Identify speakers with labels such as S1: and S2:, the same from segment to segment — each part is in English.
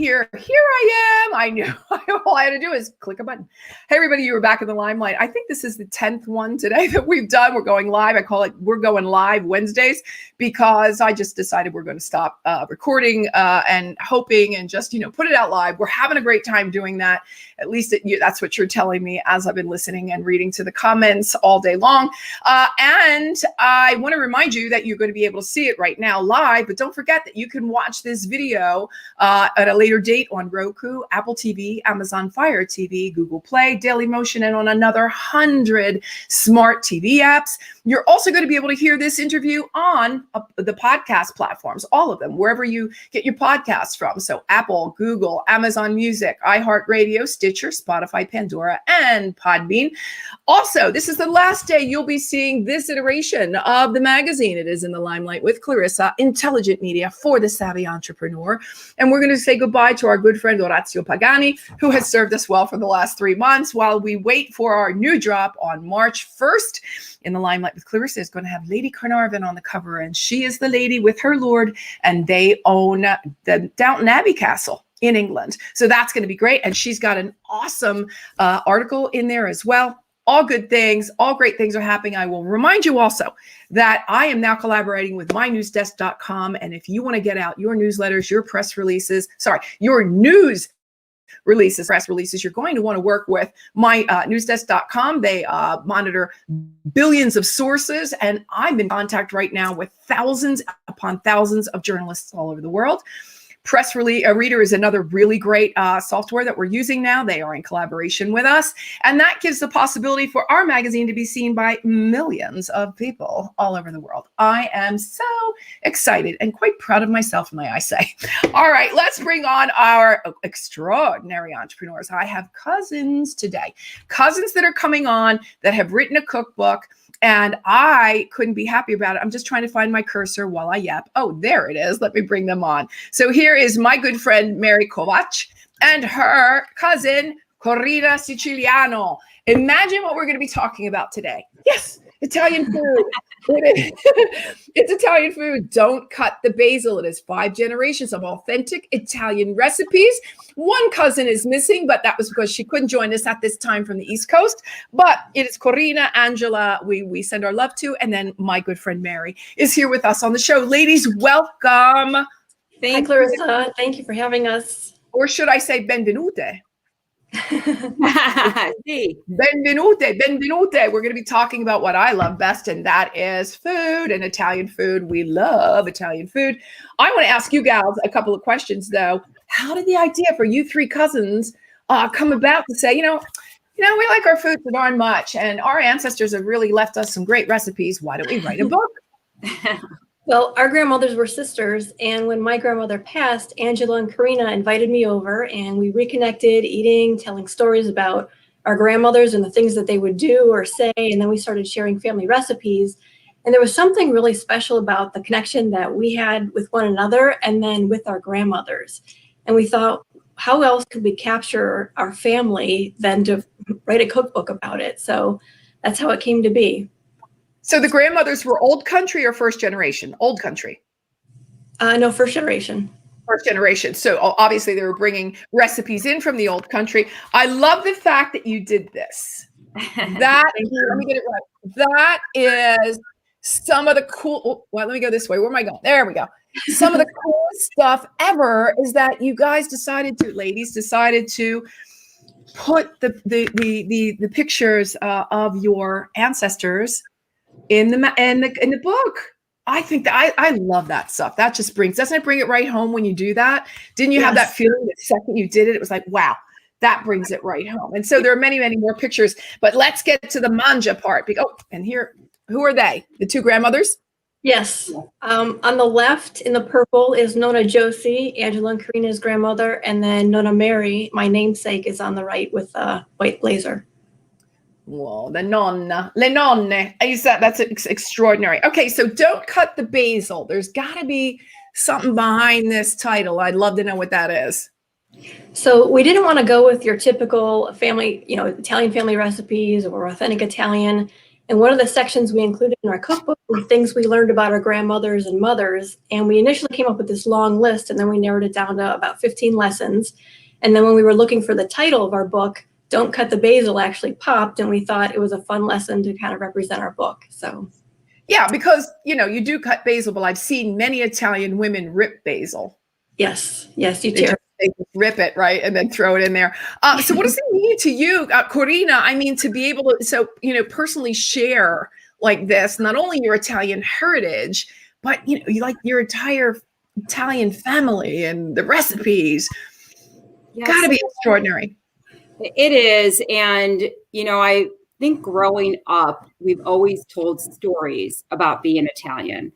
S1: here. Here I am. I knew all I had to do is click a button. Hey, everybody, you were back in the limelight. I think this is the 10th one today that we've done. We're going live. I call it We're Going Live Wednesdays because I just decided we're going to stop recording and hoping and just, put it out live. We're having a great time doing that. At least that's what you're telling me as I've been listening and reading to the comments all day long. And I want to remind you that you're going to be able to see it right now live, but don't forget that you can watch this video at a later date on Roku, Apple TV, Amazon Fire TV, Google Play, Dailymotion, and on another 100 smart TV apps. You're also going to be able to hear this interview on the podcast platforms, all of them, wherever you get your podcasts from. So Apple, Google, Amazon Music, iHeartRadio, Stitcher, Spotify, Pandora, and Podbean. Also, this is the last day you'll be seeing this iteration of the magazine. It is In the Limelight with Clarissa, intelligent media for the savvy entrepreneur. And we're going to say goodbye to our good friend Orazio Pagani, who has served us well for the last 3 months while we wait for our new drop on March 1st. In the Limelight with Clarissa is going to have Lady Carnarvon on the cover, and she is the lady with her lord, and they own the Downton Abbey Castle in England. So that's going to be great. And she's got an awesome article in there as well. All good things, all great things are happening. I will remind you also that I am now collaborating with mynewsdesk.com. And if you want to get out your newsletters, your press releases, your news releases, press releases, you're going to want to work with mynewsdesk.com. They monitor billions of sources. And I'm in contact right now with thousands upon thousands of journalists all over the world. Press Reader is another really great software that we're using now. They are in collaboration with us. And that gives the possibility for our magazine to be seen by millions of people all over the world. I am so excited and quite proud of myself, may I say. All right, let's bring on our extraordinary entrepreneurs. I have cousins today, cousins that are coming on that have written a cookbook. And I couldn't be happy about it. I'm just trying to find my cursor while I yap. Oh, there it is. Let me bring them on. So here is my good friend, Mary Kovach, and her cousin, Corina Siciliano. Imagine what we're going to be talking about today. Yes, Italian food. It's Italian food. Don't cut the basil. It is 5 generations of authentic Italian recipes. One cousin is missing, but that was because she couldn't join us at this time from the East Coast. But it is Corina, Angela, we send our love to, and then my good friend Mary is here with us on the show. Ladies, welcome.
S2: Hi, Clarissa. Thank you for having us.
S1: Or should I say benvenute?
S2: Sì.
S1: Benvenute. We're going to be talking about what I love best, and that is food and Italian food. We love Italian food. I want to ask you gals a couple of questions, though. How did the idea for you 3 cousins come about to say, we like our food so darn much, and our ancestors have really left us some great recipes. Why don't we write a book?
S2: Well, our grandmothers were sisters, and when my grandmother passed, Angela and Corina invited me over, and we reconnected, eating, telling stories about our grandmothers and the things that they would do or say, and then we started sharing family recipes. And there was something really special about the connection that we had with one another and then with our grandmothers. And we thought, how else could we capture our family than to write a cookbook about it? So that's how it came to be.
S1: So the grandmothers were old country or first generation? Old country?
S2: No, first generation.
S1: First generation. So obviously they were bringing recipes in from the old country. I love the fact that you did this. Let me get it right. That is some of the cool, let me go this way. Where am I going? There we go. Some of the coolest stuff ever is that you guys ladies decided to put the pictures of your ancestors in the book. I think that I love that stuff. That just doesn't it bring it right home when you do that? Didn't you have that feeling the second you did it? It was like, wow, that brings it right home. And so there are many, many more pictures, but let's get to the manja part. And here, who are they? The 2 grandmothers?
S2: Yes. On the left in the purple is Nonna Josie, Angela and Corina's grandmother, and then Nonna Mary, my namesake, is on the right with a white blazer.
S1: Whoa, le nonne. That's extraordinary. Okay, so Don't Cut the Basil. There's got to be something behind this title. I'd love to know what that is.
S2: So we didn't want to go with your typical family, Italian family recipes or authentic Italian. And one of the sections we included in our cookbook were things we learned about our grandmothers and mothers. And we initially came up with this long list, and then we narrowed it down to about 15 lessons. And then when we were looking for the title of our book, Don't Cut the Basil actually popped, and we thought it was a fun lesson to kind of represent our book. So,
S1: yeah, because, you do cut basil, but I've seen many Italian women rip basil.
S2: Yes, you too.
S1: They just rip it, right, and then throw it in there. So what does it mean to you, Corina? I mean, to be able to, personally share like this, not only your Italian heritage, but, you like your entire Italian family and the recipes.
S3: Yes,
S1: Got to be extraordinary.
S3: It is. And, I think growing up, we've always told stories about being Italian.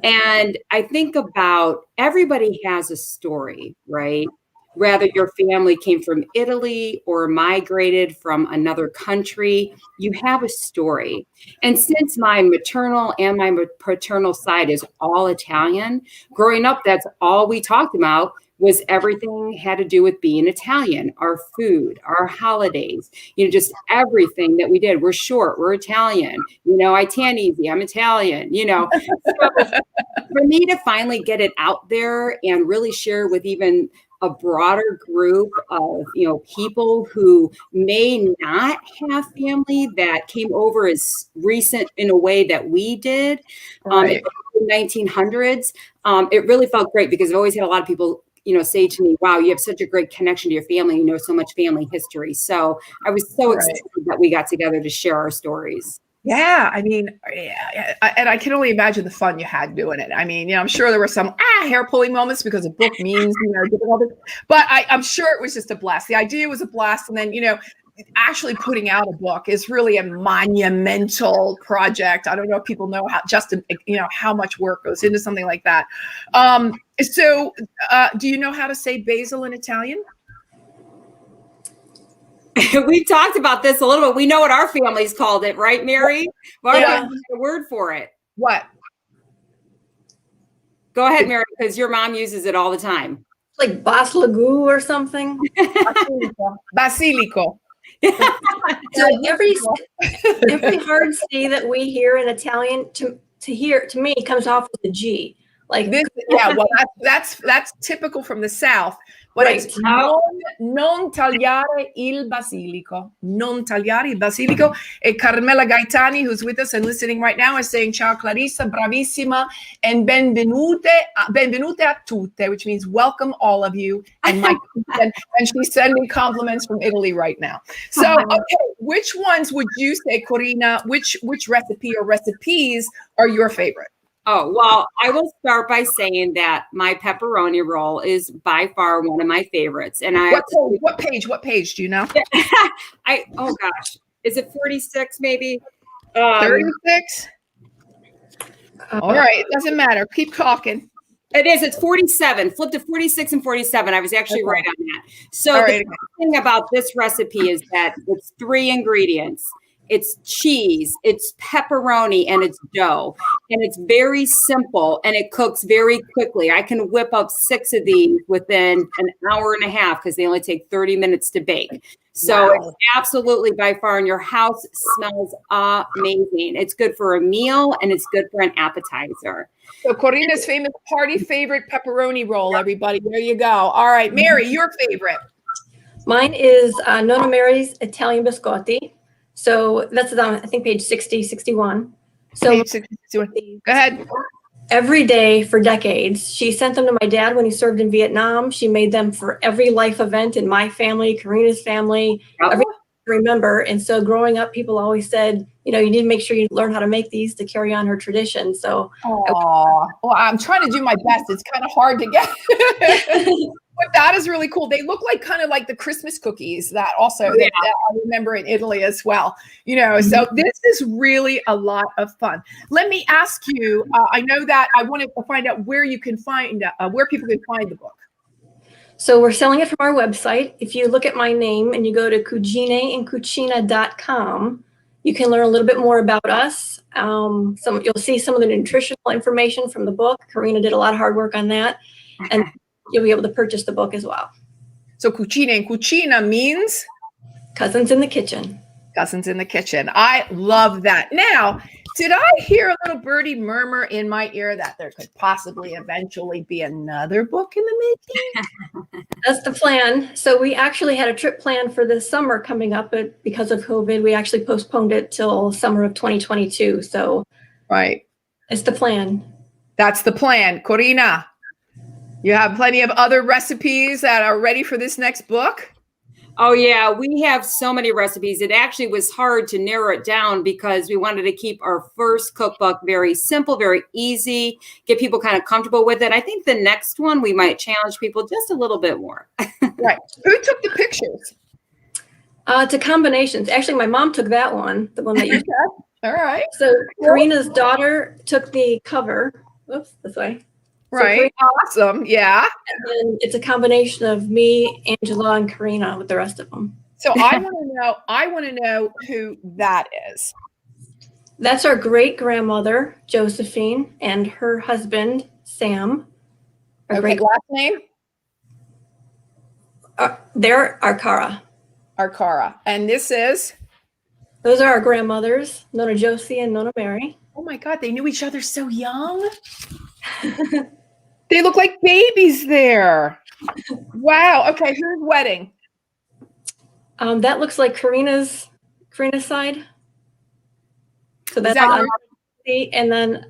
S3: And I think about everybody has a story, right? Whether your family came from Italy or migrated from another country, you have a story. And since my maternal and my paternal side is all Italian, growing up, that's all we talked about was everything had to do with being Italian, our food, our holidays, just everything that we did. We're short, we're Italian, I tan easy, I'm Italian, So for me to finally get it out there and really share with even a broader group of, people who may not have family that came over as recent in a way that we did
S1: Right.
S3: in the 1900s, it really felt great because I've always had a lot of people say to me, wow, you have such a great connection to your family, so much family history. So I was so excited that we got together to share our stories.
S1: Yeah, I mean, and I can only imagine the fun you had doing it. I mean, I'm sure there were some hair pulling moments because a book means, difficulty, but I'm sure it was just a blast. The idea was a blast. And then, actually putting out a book is really a monumental project. I don't know if people know how much work goes into something like that. So do you know how to say basil in Italian?
S3: We've talked about this a little bit. We know what our families called it, right, Mary? Well, yeah. A word for it.
S1: What?
S3: Go ahead, Mary, because your mom uses it all the time.
S2: Like basilico or something.
S1: Basilico.
S2: So every hard C that we hear in Italian to me comes off with a G. Like
S1: this, yeah. Well, that's typical from the South. But it's non tagliare il basilico. Non tagliare il basilico. And Carmela Gaetani, who's with us and listening right now, is saying, ciao Clarissa, bravissima, and benvenute a tutte, which means welcome all of you. And and she's sending compliments from Italy right now. So, okay, which ones would you say, Corina, which recipe or recipes are your favorite?
S3: Oh, well, I will start by saying that my pepperoni roll is by far one of my favorites. And
S1: what page do you know?
S3: Oh gosh, is it 46 maybe?
S1: 36? All right, it doesn't matter. Keep talking.
S3: It is. It's 47. Flip to 46 and 47. I was actually right on that. So the thing about this recipe is that it's 3 ingredients. It's cheese, it's pepperoni, and it's dough. And it's very simple and it cooks very quickly. I can whip up 6 of these within an hour and a half because they only take 30 minutes to bake. So It's absolutely by far, and your house smells amazing. It's good for a meal and it's good for an appetizer.
S1: So Corina's famous party favorite pepperoni roll, everybody. There you go. All right, Mary, your favorite.
S2: Mine is Nonna Mary's Italian Biscotti. So that's on, I think, page 60, 61. So
S1: page 60, 61. Go ahead.
S2: Every day for decades. She sent them to my dad when he served in Vietnam. She made them for every life event in my family, Corina's family, everything I remember. And so growing up, people always said, you need to make sure you learn how to make these to carry on her tradition. So
S1: well, I'm trying to do my best. It's kind of hard to get. But that is really cool. They look like kind of like the Christmas cookies that I remember in Italy as well. So this is really a lot of fun. Let me ask you, I know that I wanted to find out where you can find, where people can find the book.
S2: So we're selling it from our website. If you look at my name and you go to cucinaandcucina.com, you can learn a little bit more about us. You'll see some of the nutritional information from the book. Corina did a lot of hard work on that. And you'll be able to purchase the book as well.
S1: So Cucina and Cucina means?
S2: Cousins in the kitchen.
S1: Cousins in the kitchen. I love that. Now, did I hear a little birdie murmur in my ear that there could possibly eventually be another book in the making?
S2: That's the plan. So we actually had a trip planned for this summer coming up, but because of COVID, we actually postponed it till summer of 2022. So
S1: Right.
S2: it's the plan.
S1: That's the plan. Corina, you have plenty of other recipes that are ready for this next book?
S3: Oh yeah, we have so many recipes. It actually was hard to narrow it down because we wanted to keep our first cookbook very simple, very easy, get people kind of comfortable with it. I think the next one we might challenge people just a little bit more.
S1: Right. Who took the pictures?
S2: To combinations. Actually, my mom took that one, the one that you
S1: All right.
S2: So Corina's daughter took the cover. Oops, this way.
S1: Right.
S2: So
S1: Awesome. Yeah.
S2: and then it's a combination of me, Angela, and Corina with the rest of them.
S1: So I want to know who that is.
S2: That's our great grandmother, Josephine, and her husband, Sam.
S1: Okay, last name?
S2: They're Arcara.
S1: Arcara. And this is?
S2: Those are our grandmothers, Nona Josie and Nona Mary.
S1: Oh my God, they knew each other so young. They look like babies there. Wow. Okay, whose wedding?
S2: That looks like Corina's side. So that's and then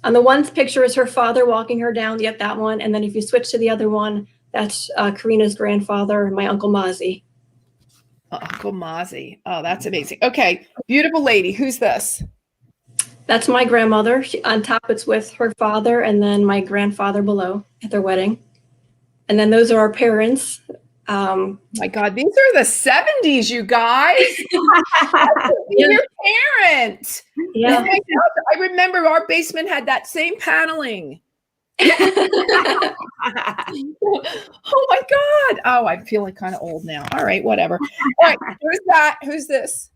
S2: on the one's picture is her father walking her down. Yep, that one. And then if you switch to the other one, that's Corina's grandfather, my Uncle Mozzie.
S1: Uncle Mozzie. Oh, that's amazing. Okay, beautiful lady. Who's this?
S2: That's my grandmother. On top, it's with her father and then my grandfather below at their wedding. And then those are our parents.
S1: My God, these are the 70s, you guys. Your parent.
S2: Yeah.
S1: Oh my God, I remember our basement had that same paneling. Oh my God. Oh, I'm feeling kind of old now. All right, whatever. All right, who's that? Who's this?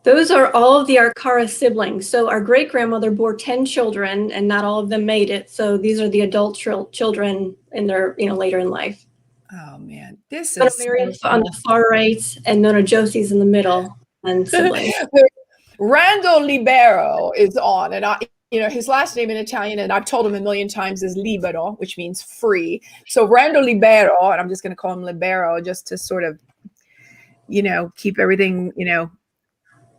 S2: Those are all of the Arcara siblings. So our great-grandmother bore 10 children and not all of them made it. So these are the adult children in their, later in life.
S1: Oh man, this
S2: Nona
S1: is
S2: Mary's on the far right and Nona Josie's in the middle and siblings.
S1: Randall Libero is on, and his last name in Italian, and I've told him a million times, is Libero, which means free. So Randall Libero, and I'm just going to call him Libero just to sort of, keep everything,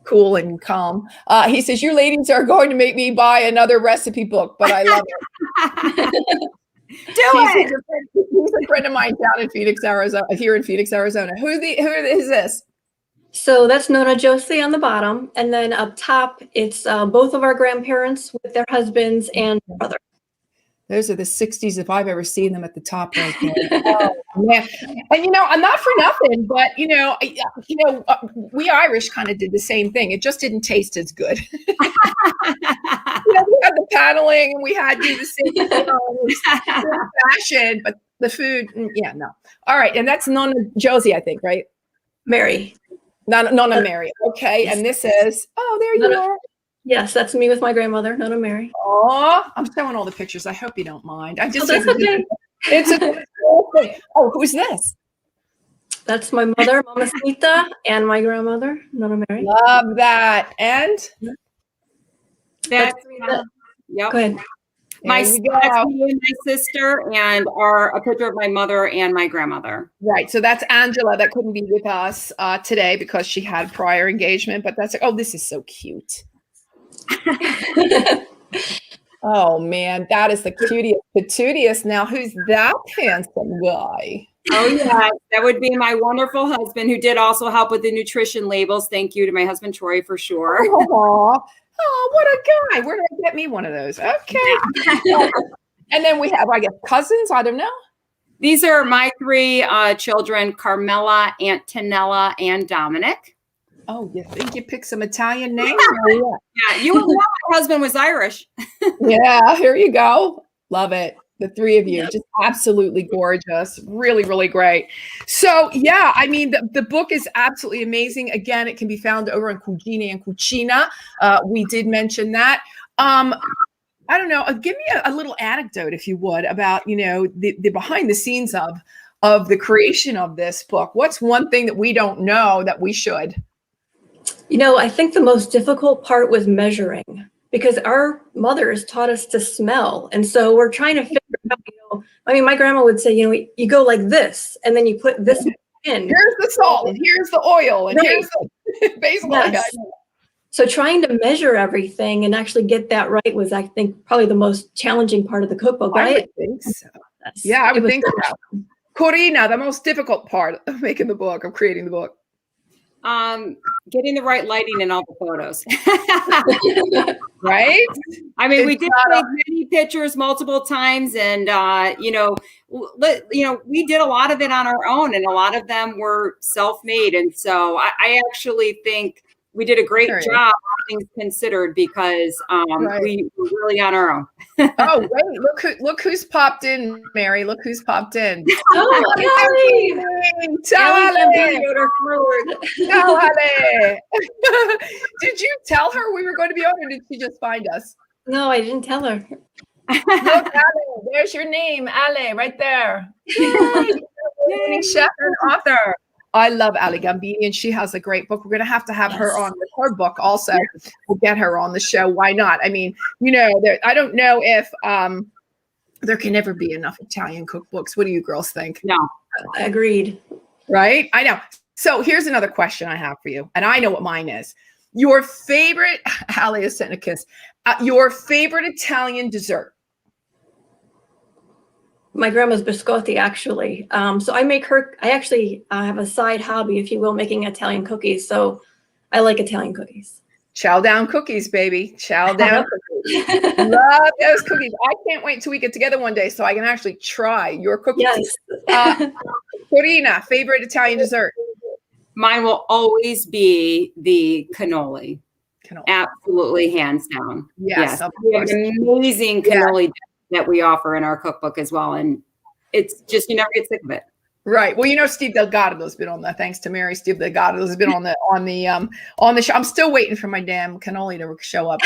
S1: cool and calm. He says, "You ladies are going to make me buy another recipe book, but I love it." He's a friend of mine down in Phoenix, Arizona. Here in Phoenix, Arizona. Who is this?
S2: So that's Nona Josie on the bottom, and then up top, it's both of our grandparents with their husbands and brother.
S1: Those are the 60s if I've ever seen them at the top right there. Oh, man. And, I'm not for nothing, but, we Irish kind of did the same thing. It just didn't taste as good. We had the paneling and we had to do the same fashion, but the food, no. All right. And that's Nona Josie, I think, right?
S2: Mary.
S1: Nona Mary. Okay. Yes. And this is, there you are.
S2: Yes, that's me with my grandmother, Nona Mary.
S1: Oh, I'm showing all the pictures. I hope you don't mind. I just
S2: that's okay.
S1: It's a cool thing. Oh, who's this?
S2: That's my mother, Mama Smita, and my grandmother, Nona Mary.
S1: Love that. And
S3: that's yep.
S2: Go ahead.
S3: That's me and my sister, and a picture of my mother and my grandmother.
S1: Right. So that's Angela that couldn't be with us today because she had prior engagement. But that's this is so cute. Oh man, that is the cutest, patootiest. Now, who's that handsome guy?
S3: Oh yeah, that would be my wonderful husband, who did also help with the nutrition labels. Thank you to my husband Troy for sure.
S1: Oh, what a guy! Where did I get me one of those? Okay. And then we have, I guess, cousins. I don't know.
S3: These are my three children: Carmela, Antonella, and Dominic.
S1: Oh, you think you picked some Italian names?
S3: Yeah, you would know my husband was Irish.
S1: Yeah, here you go. Love it. The three of you, just absolutely gorgeous. Really, really great. So, yeah, I mean, the book is absolutely amazing. Again, it can be found over in Cugine and Cucina. We did mention that. I don't know. Give me a little anecdote, if you would, about, the behind the scenes of of the creation of this book? What's one thing that we don't know that we should?
S2: I think the most difficult part was measuring, because our mothers taught us to smell. And so we're trying to figure out, my grandma would say, you go like this, and then you put this in.
S1: Here's the salt, and here's the oil, and here's the basil.
S2: Yes. So trying to measure everything and actually get that right was, I think, probably the most challenging part of the cookbook.
S1: I would think so. Yeah, I would think so. Corina, the most difficult part of making the book, of creating the book.
S3: Getting the right lighting in all the photos.
S1: Right?
S3: I mean, we did take many pictures multiple times, and we did a lot of it on our own, and a lot of them were self-made. And so I actually think we did a great job, all things considered, because we were really on our own.
S1: Oh, wait! Look who's popped in, Mary. Look who's popped in.
S2: Oh, Ellie!
S1: Did you tell her we were going to be on, or did she just find us?
S2: No, I didn't tell her.
S1: Look, Ale, there's your name, Ale, right there. Chef and author. I love Ali Gambini, and she has a great book. We're going to have her on with her book also. We'll get her on the show. Why not? I mean, I don't know if there can never be enough Italian cookbooks. What do you girls think?
S2: No, agreed.
S1: Right? I know. So here's another question I have for you, and I know what mine is. Your favorite, Ali is sending a kiss, your favorite Italian dessert?
S2: My grandma's Biscotti, actually. So I actually have a side hobby, if you will, making Italian cookies. So I like Italian cookies.
S1: Chow down cookies, baby. Chow down cookies. Love those cookies. I can't wait till we get together one day so I can actually try your cookies.
S2: Yes.
S1: Corina, favorite Italian dessert?
S3: Mine will always be the cannoli. Absolutely, hands down.
S1: Yes.
S3: We have an amazing cannoli that we offer in our cookbook as well. And it's just, you never get sick of it.
S1: Right. Well, Steve Delgado's been on that. Thanks to Mary, Steve Delgado has been on the show. I'm still waiting for my damn cannoli to show up.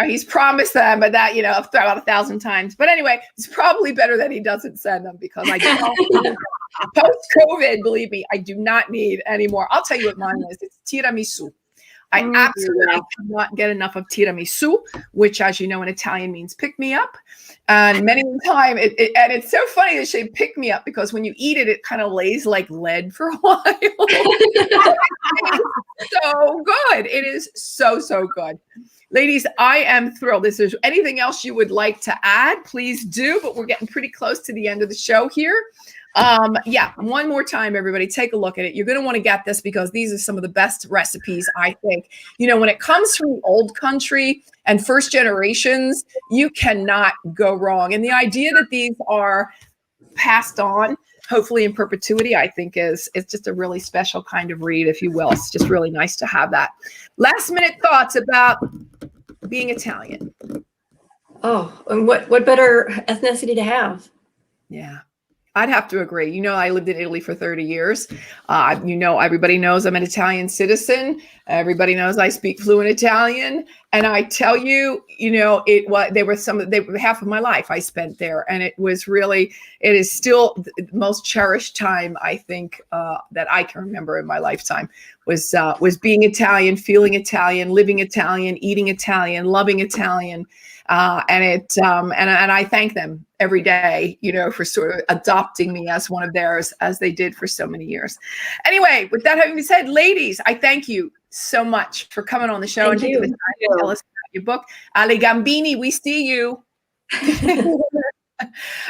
S1: He's promised them, but that, I've thrown out 1,000 times. But anyway, it's probably better that he doesn't send them, because I don't. Post-COVID, believe me, I do not need any more. I'll tell you what mine is. It's tiramisu. I absolutely cannot get enough of tiramisu, which, as you know, in Italian means pick me up. And many times, and it's so funny to say pick me up, because when you eat it, it kind of lays like lead for a while. So good. It is so, so good. Ladies, I am thrilled. If there's anything else you would like to add, please do. But we're getting pretty close to the end of the show here. One more time, everybody, take a look at it. You're going to want to get this, because these are some of the best recipes, I think. When it comes from the old country and first generations, you cannot go wrong. And the idea that these are passed on, hopefully in perpetuity, I think it's just a really special kind of read, if you will. It's just really nice to have that. Last minute thoughts about being Italian.
S2: Oh, and what better ethnicity to have?
S1: Yeah. I'd have to agree. I lived in Italy for 30 years. Everybody knows I'm an Italian citizen. Everybody knows I speak fluent Italian. And I tell you, they were half of my life I spent there. And it is still the most cherished time, I think, that I can remember in my lifetime was being Italian, feeling Italian, living Italian, eating Italian, loving Italian. And I thank them every day, for sort of adopting me as one of theirs, as they did for so many years. Anyway, with that having been said, ladies, I thank you so much for coming on the show and taking the time to tell us about your book. Ale Gambini, we see you.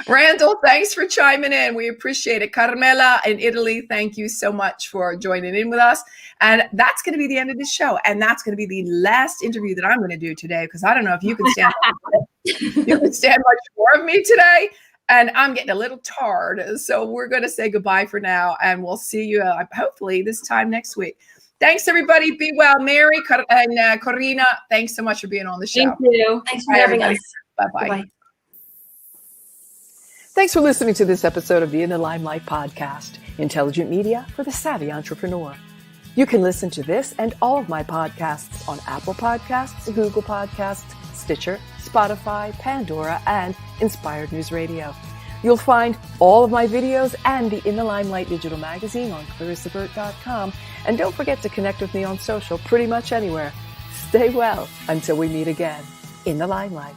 S1: Randall, thanks for chiming in. We appreciate it. Carmela in Italy, thank you so much for joining in with us. And that's going to be the end of the show. And that's going to be the last interview that I'm going to do today, because I don't know if you can stand you can stand much more of me today. And I'm getting a little tired. So we're going to say goodbye for now. And we'll see you hopefully this time next week. Thanks, everybody. Be well. Mary and Corina, thanks so much for being on the show.
S2: Thank you. Thanks for having us.
S1: Bye-bye.
S2: Bye-bye.
S1: Thanks for listening to this episode of the In the Limelight podcast, intelligent media for the savvy entrepreneur. You can listen to this and all of my podcasts on Apple Podcasts, Google Podcasts, Stitcher, Spotify, Pandora, and Inspired News Radio. You'll find all of my videos and the In the Limelight digital magazine on ClarissaBurt.com. And don't forget to connect with me on social pretty much anywhere. Stay well until we meet again in the Limelight.